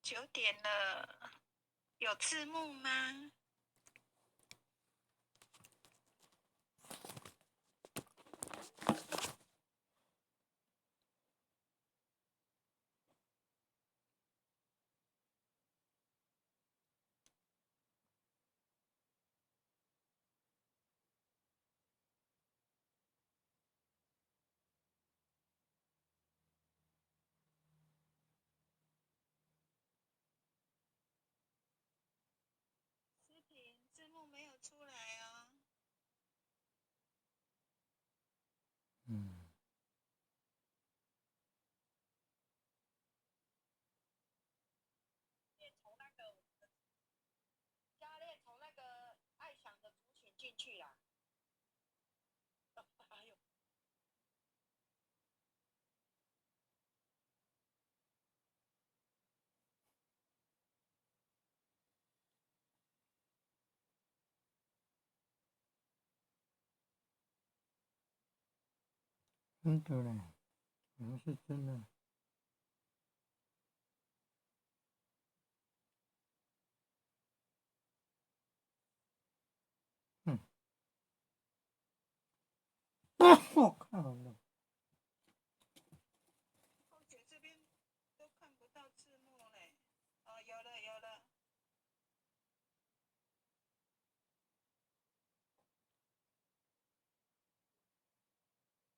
9点了，有字幕吗？视频字幕没有出来哦。教练从那个爱想的族群进去啦。哎呦，真的嘞，可能是真的。我靠了！后姐这边都看不到字幕嘞。哦，有了有了。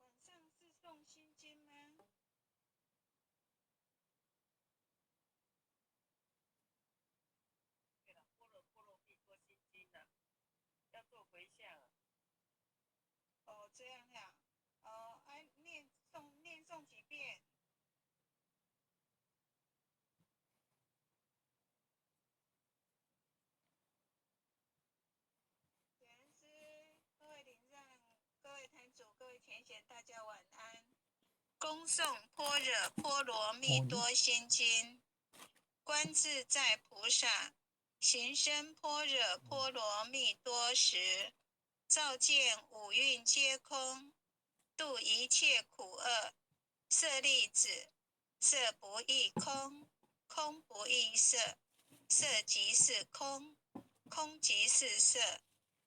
晚上是诵心经吗？对了，般若波罗蜜多心经的，要做回向。哦，这样呀。哦，念诵几遍。全师，各位领让，各位坛主，各位田贤，大家晚安。恭诵般若波罗蜜多心经。观自在菩萨行深般若波罗蜜多时，照见五蕴皆空，度一切苦厄。舍利子，色不异空，空不异色，色即是空，空即是色，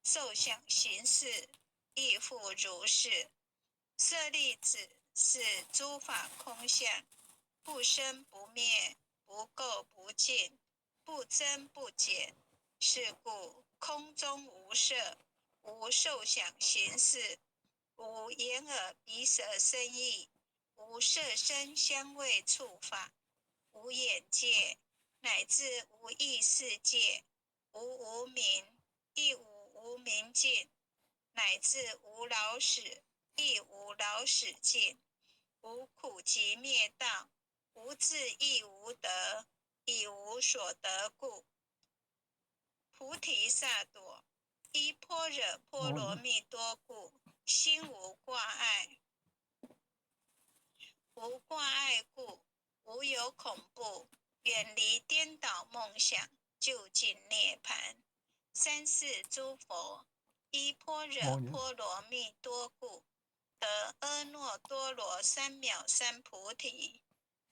受想行识亦复如是。舍利子，是诸法空相，不生不灭，不垢不净，不增不减。是故空中无色，无受想行识，无眼耳鼻舌身意，无色声香味触法，无眼界，乃至无意识界，无无明，亦无无明尽，乃至无老死，亦无老死尽。无苦集灭道，无智亦无得，以无所得故。菩提萨埵，依般若波罗蜜多故，心无挂碍。无挂碍故，无有恐怖，远离颠倒梦想，究竟涅槃。三世诸佛，依般若波罗蜜多故，得阿耨多罗三藐三菩提。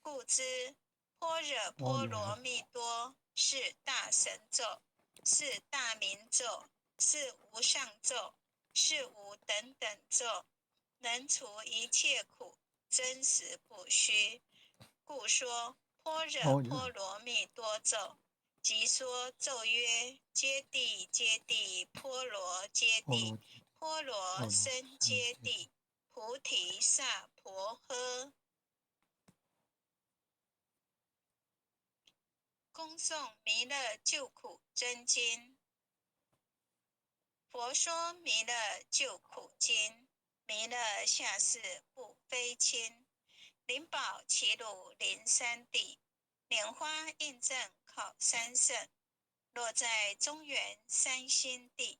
故知般若波罗蜜多是大神咒，是大明咒，是无上咒，是无等等咒，能除一切苦，真实不虚。故说般若波罗蜜多咒，即说咒曰：揭谛揭谛，波罗揭谛，波罗僧揭谛，菩提萨婆诃。恭诵弥勒救苦真经。佛说弥勒救苦经，弥勒下世不非亲。灵宝齐鲁临三地，拈花印证考三圣。落在中原三星地，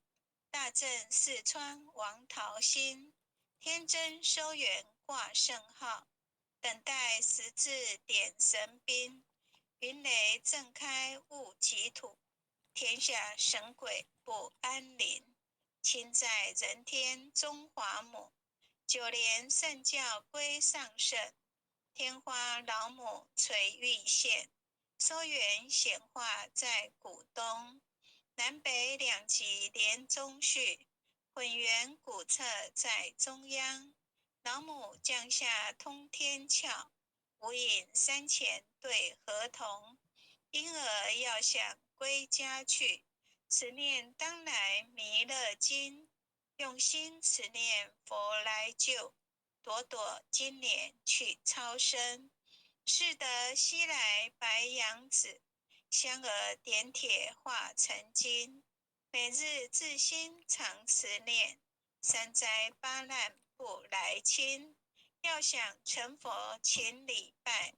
大正四川王桃心。天真收圆挂圣号，等待十字点神兵。云雷震开雾极土，天下神鬼不安宁。亲在人天中华母，就连圣教归上圣。天花老母垂玉线，收圆显化在谷东，南北两极连中序，混元古刹在中央。老母降下通天窍，无影山前对河童。婴儿要想归家去，此念当来弥勒经。用心持念佛来救，朵朵金莲去超生。是得西来白杨子，香儿点铁化成金。每日自心常持念，三灾八难不来侵。要想成佛勤礼拜，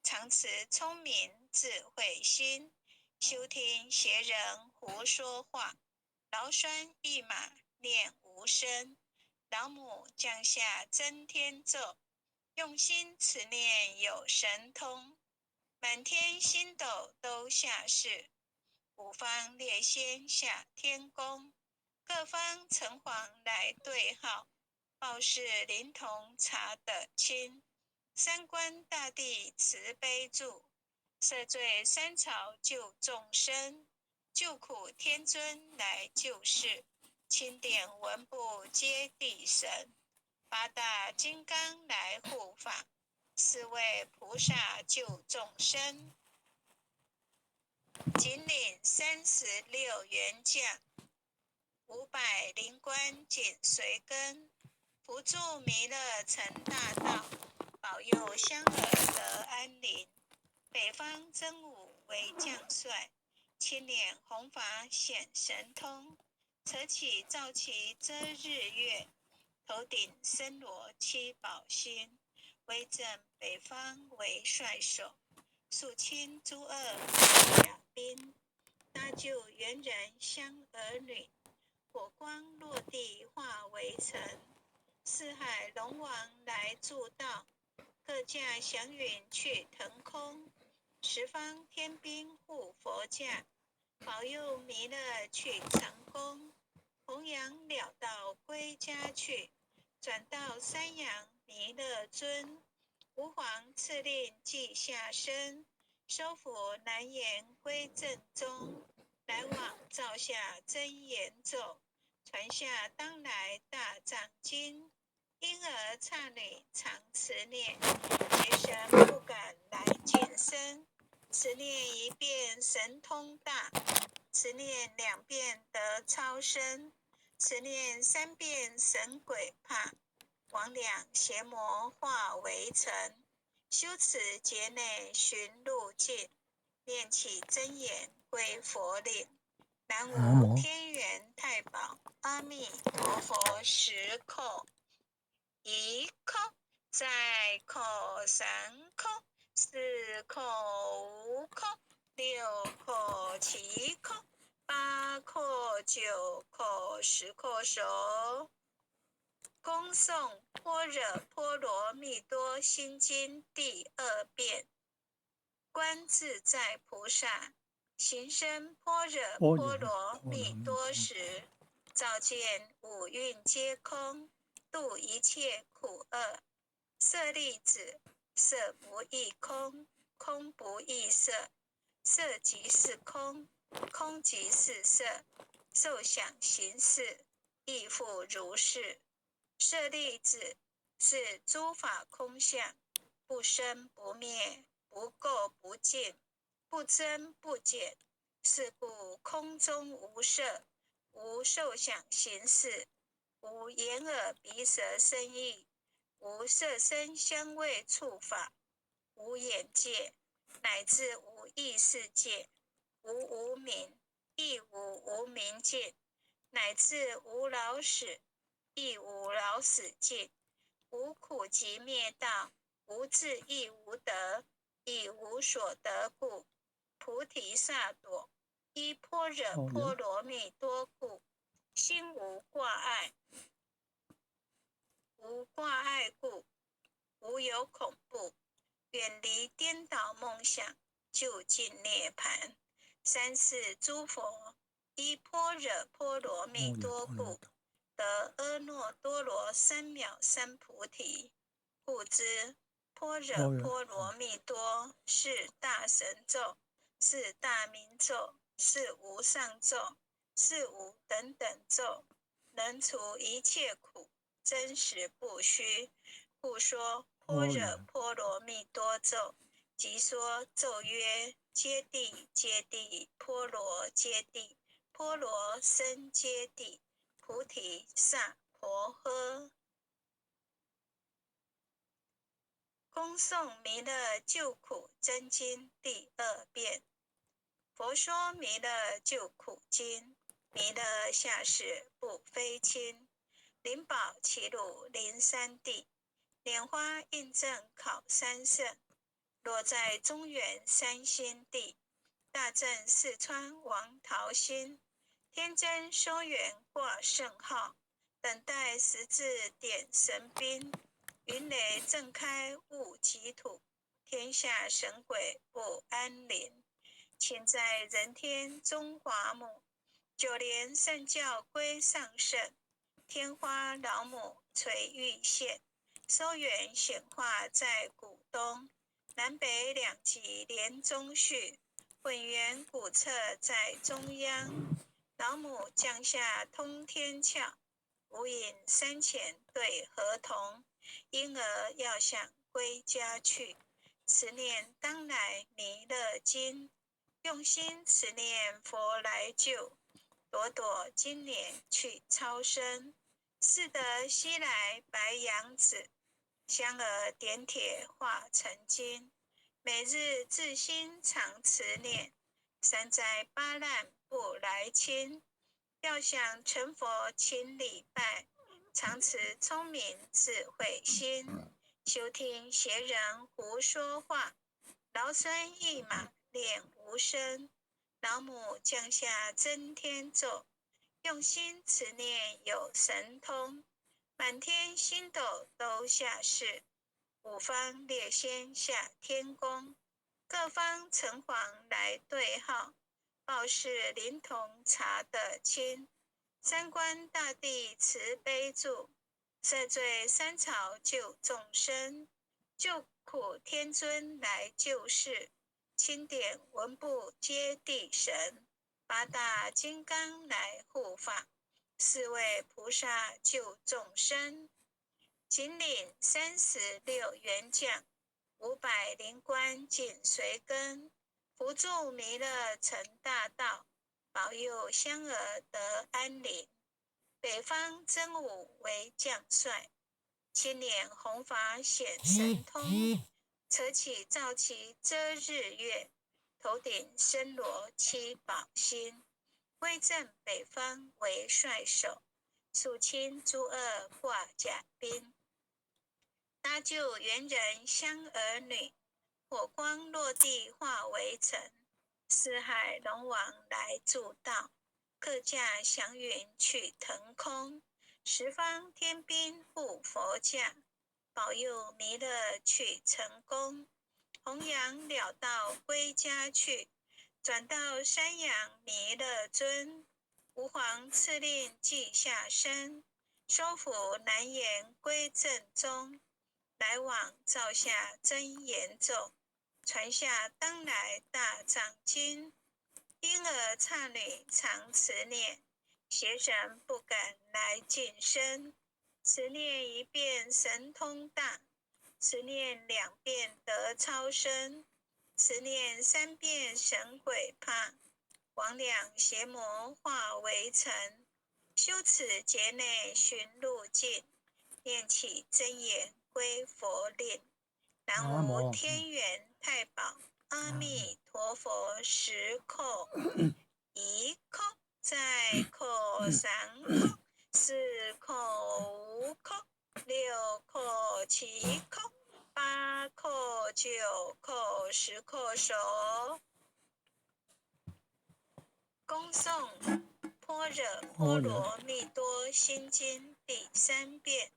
常持聪明智慧心。休听邪人胡说话，劳酸一马念无声。老母降下真天咒，用心持念有神通。满天星斗都下世，五方列仙下天宫。各方城隍来对号，报事灵童查得清。三官大帝慈悲助，赦罪三朝救众生。救苦天尊来救世，钦点文部接地神。八大金刚来护法，四位菩萨救众生。仅领36员将，500灵官紧随跟。辅助弥勒成大道，保佑香儿得安宁。北方真武为将帅，青脸红发显神通。扯起皂旗遮日月，头顶森罗七宝星。威震北方为帅首，肃清诸恶为甲兵。搭救猿人香儿女，火光落地化为尘。四海龙王来助道，各驾祥云去腾空。十方天兵护佛驾，保佑弥勒去成功。弘扬了道归家去，转到三阳弥勒尊。吾皇赐令记下身，收服难言归正中。来往照下真言咒，传下当来大藏经。婴儿刹女常持念，邪神不敢来近身。持念一遍神通大，持念2遍得超生，持念3遍神鬼怕。魍魉邪魔化为尘，修持劫内寻路径。念起真言归佛领，南无天元太保阿弥陀佛10叩。1叩，再叩3叩，4叩5叩，6叩7叩，8叩9叩，10叩手。恭诵般若波罗蜜多心经第2遍。观自在菩萨行深般若波罗蜜多时，照见五蕴皆空，度一切苦厄。舍利子，色不异空，空不异色，色即是空，空即是色，受想行识亦复如是。舍利子，是诸法空相，不生不灭，不垢不净，不增不减。是故空中无色，无受想行识，无眼耳鼻舌身意，无色声香味触法，无眼界，乃至无意识界，无无明，亦无无明尽，乃至无老死，亦无老死尽。无苦集灭道，无智亦无得，亦无所得故。菩提萨埵，依般若波罗蜜多故，心无挂碍。无挂碍故，无有恐怖，远离颠倒梦想，究竟涅槃。三世诸佛，依般若波罗蜜多故，得阿耨多罗三藐三菩提。故知般若波罗蜜多是大神咒，是大明咒，是无上咒，是无等等咒，能除一切苦，真实不虚。故说般若波罗蜜多咒，即说咒曰：揭谛揭谛，波罗揭谛，波罗僧揭谛，菩提萨婆诃。恭诵弥勒救苦真经第2遍。佛说弥勒救苦经，弥勒下世不非亲，灵宝齐鲁灵山地，莲花印证考三圣，落在中原三星地，大正四川王桃心，天真收圆挂圣号，等待十字点神兵，云雷震开雾极土，天下神鬼不安宁。请在人天中华母，就连圣教归上圣，天花老母垂玉线，收圆显化在古东，南北两极连中续，混元古册在中央，老母降下通天窍，无影山前对河童，婴儿要想归家去，此念当来弥勒经，用心持念佛来救，朵朵今年去超生，似得西来白羊子，香儿点铁化成金，每日自心常持念，三灾八难不来侵。要想成佛请礼拜，常持聪明智慧心，休听邪人胡说话，劳孙一马练无声。老母降下真天咒，用心持念有神通，满天星斗都下世，五方列仙下天宫，各方城隍来对号，报事灵童查得清。三官大帝慈悲助，赦罪三朝救众生，救苦天尊来救世，钦点文部接地神，八大金刚来护法，四位菩萨救众生。仅领36员将，500灵官紧随跟，扶助弥勒成大道，保佑香儿得安宁。北方真武为将帅，青年弘法显神通，扯起皂旗遮日月，头顶身罗七宝星，威震北方为帅首，肃清诸恶挂甲兵，搭救猿人香儿女，火光落地化为尘，四海龙王来助道，各驾祥云去腾空，十方天兵护佛驾，保佑弥勒去成功，弘扬了道归家去，转到山阳弥勒尊，吾皇赐令记下身，收服难言归正中，来往造下真言咒，传下当来大藏经，婴儿刹女常持念，邪神不敢来近身，持念1遍神通大，持念2遍得超生，持念3遍神鬼怕，魍魉邪魔化为尘，修此劫内寻路径，念起真言归佛令。南无天元太保阿弥陀佛10叩，1叩再叩3叩4叩5叩6叩7叩8叩9叩10叩手。恭诵般若波罗蜜多心经第3遍。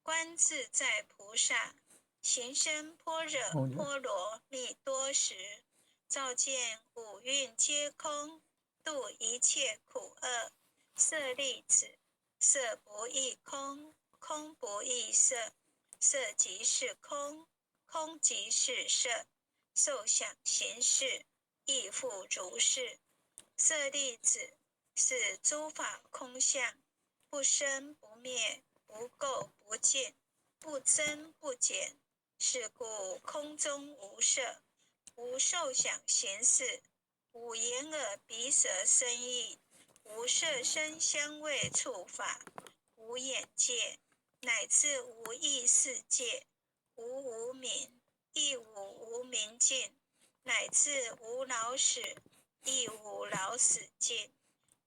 观自在菩萨行深般若波罗蜜多时，照见五蕴皆空，度一切苦厄。舍利子，色不异空，空不异色，色即是空，空即是色，受想行识，亦复如是。舍利子，是诸法空相，不生不灭，不垢不净，不增不减。是故空中无色，无受想行识，无眼耳鼻舌身意，无色声香味触法，无眼界，乃至无意识界，无无明，亦无无明尽，乃至无老死，亦无老死尽，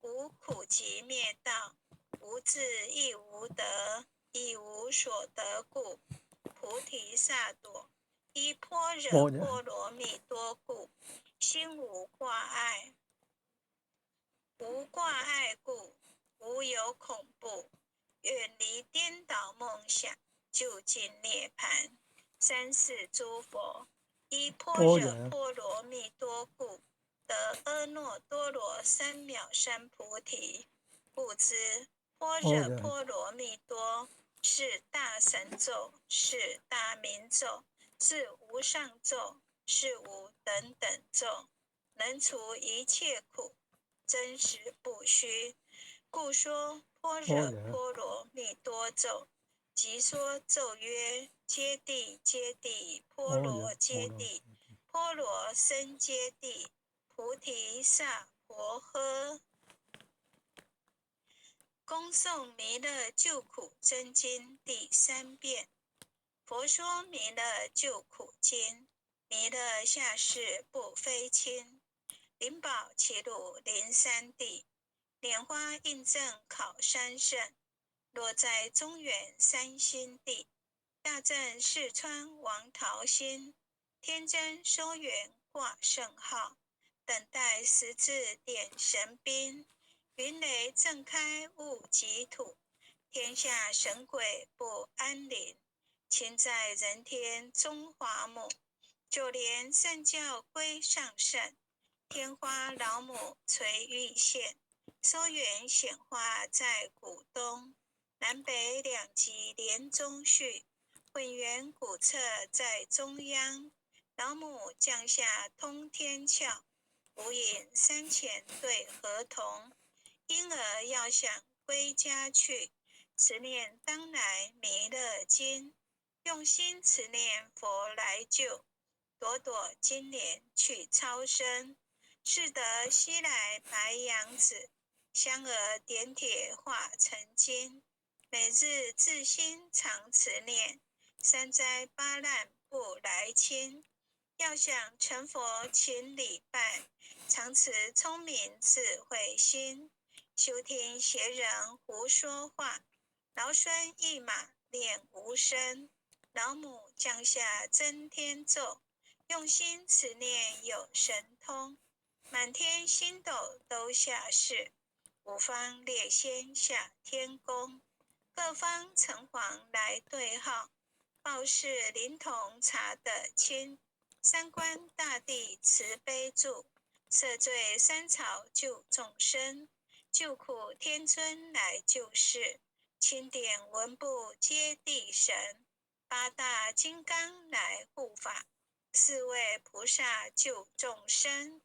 无苦集灭道，无智亦无得，亦无所得故。菩提萨埵，依般若波罗蜜多故，心无挂碍。无挂碍故，无有恐怖，远离颠倒梦想，究竟涅槃。三世诸佛，依般若波罗蜜多故，得阿耨多罗三藐三菩提。故知般若波罗蜜多是大神咒，是大明咒，是无上咒，是无等等咒，能除一切苦，真实不虚。故说般若波罗蜜多咒。即说咒曰：揭谛揭谛，波罗揭谛，波罗僧揭谛，菩提萨婆诃。恭诵弥勒救苦真经第3遍。佛说弥勒救苦经，弥勒下世不非亲，灵宝齐鲁灵山地，莲花印证考三圣，落在中原三星地。大正四川王桃心，天真收圆挂圣号，等待十字点神兵，云雷震开雾极土，天下神鬼不安宁。亲在人天中华母，就连圣教归上圣，天花老母垂玉线，收圆显化在古东，南北两极连中续，混元古册在中央。老母降下通天窍，无影山前对河童，婴儿要想归家去，持念当来弥勒经，用心持念佛来救，朵朵金莲去超生。是得西来白羊子，香儿点铁化成金，每日自心常持念，三灾八难不来侵。要想成佛勤礼拜，常持聪明智慧心，休听邪人胡说话，劳孙一马念无声。老母降下真天咒，用心持念有神通，满天星斗都下世，五方列仙下天宫，各方城隍来对号，报事灵童查得清。三官大帝慈悲助，赦罪三朝救众生，救苦天尊来救世，钦点文部接地神，八大金刚来护法，四位菩萨救众生。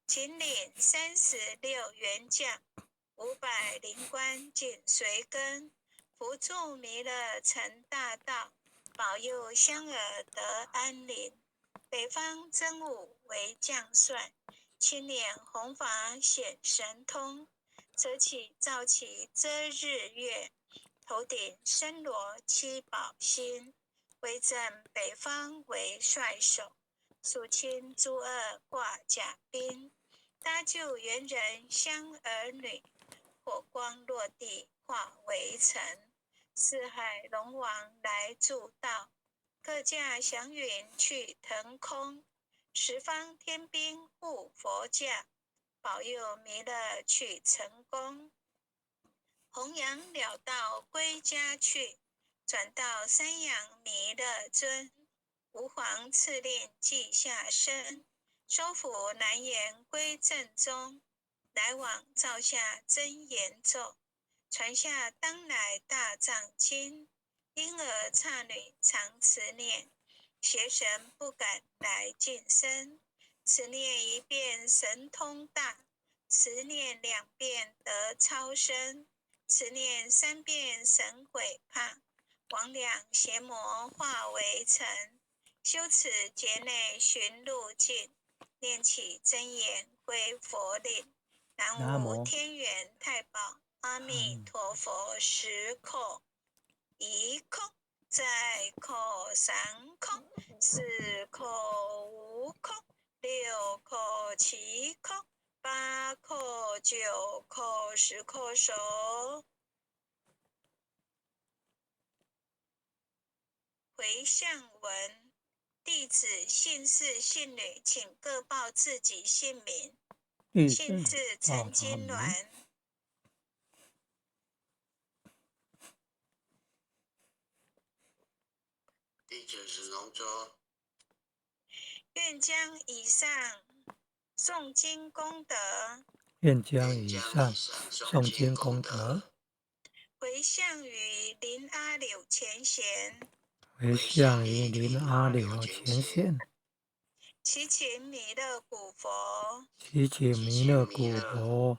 请领36员将，500灵官紧随跟，扶助弥勒成大道，保佑香儿得安宁。北方真武为将帅，青脸红发显神通，则起造起遮日月，头顶身罗七宝星，威震北方为帅首，肃清诸恶挂甲兵，搭救猿人香儿女，火光落地化为尘。四海龙王来助道，各驾祥云去腾空，十方天兵护佛驾，保佑弥勒去成功。弘扬了道归家去，转到三阳弥勒尊，吾皇赐令记下身，收服难言归正中，来往造下真言咒，传下当来大藏经，婴儿刹女常持念，邪神不敢来近身。此念一遍神通大，此念2遍得超生，此念3遍神悔怕，魍魉邪魔化为尘。修此劫内寻路径，念起真言归佛令。南无天元太保阿弥陀佛10口，1口再口3口4口5口6口7口8口9口10口手。回向文：弟子姓氏姓女，请各报自己姓名。姓氏陈金鸾。地址是龙州。愿将以上诵经功德，愿将以上诵经功德回向于林阿柳前贤，回向于林阿柳前贤，祈请弥勒古佛，祈请弥勒古佛、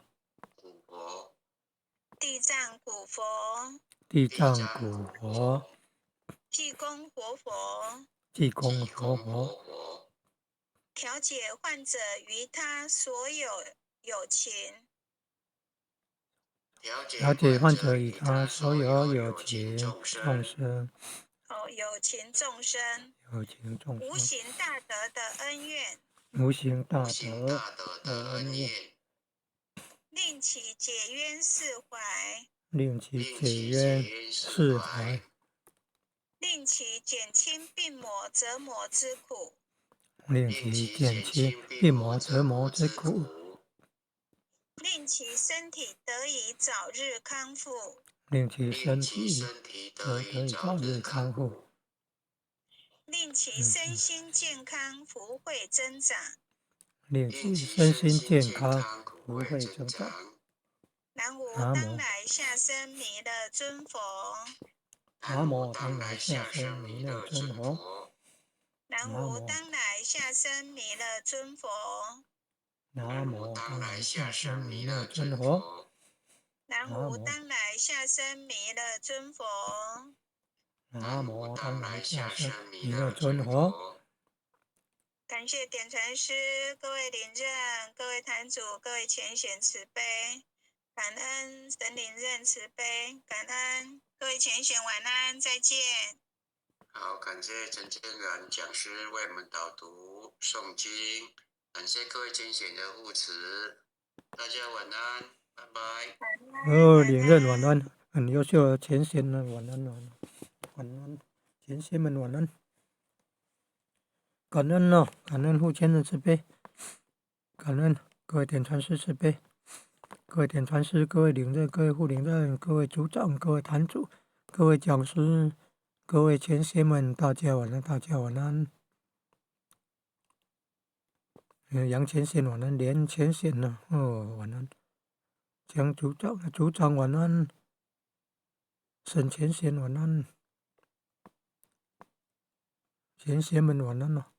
地藏古佛、地藏古佛、济公活佛、济公活佛，调解患者于他所有有情，调解患者与他所有有情众生，有情众生，无形大德的恩怨，无形大德的恩怨，令其解冤释怀，令其解冤释怀，令其减轻病魔折磨之苦，令其减轻病魔折磨之苦，令其身体得以早日康复，令其身体得以早日康复，令其身心健康福慧增长，令其身心健康福慧增长。南无当来下生弥勒尊佛，南无当来下生弥勒尊佛，南无当来下生弥勒尊佛，南无当来下生弥勒尊佛，南无当来下生弥勒尊佛，南无当来下生弥勒尊佛。感谢点传师、各位领任、各位坛主、各位前贤慈悲，感恩神领任慈悲，感恩各位前贤，晚安，再见。好，感谢陈建然讲师为我们导读诵经，感谢各位前贤的护持，大家晚安，拜拜。领任晚安，很优秀的前贤们晚安，晚安，前贤们晚安，感恩感恩护签的慈悲，感恩各位点传师慈悲，各位点传师、各位领任、各位护领任、各位组长、各位坛主、各位讲师、各位前贤们，大家晚安，大家晚安。杨前贤晚安，连前贤晚安。江组长晚安，沈前贤晚安，前贤们晚安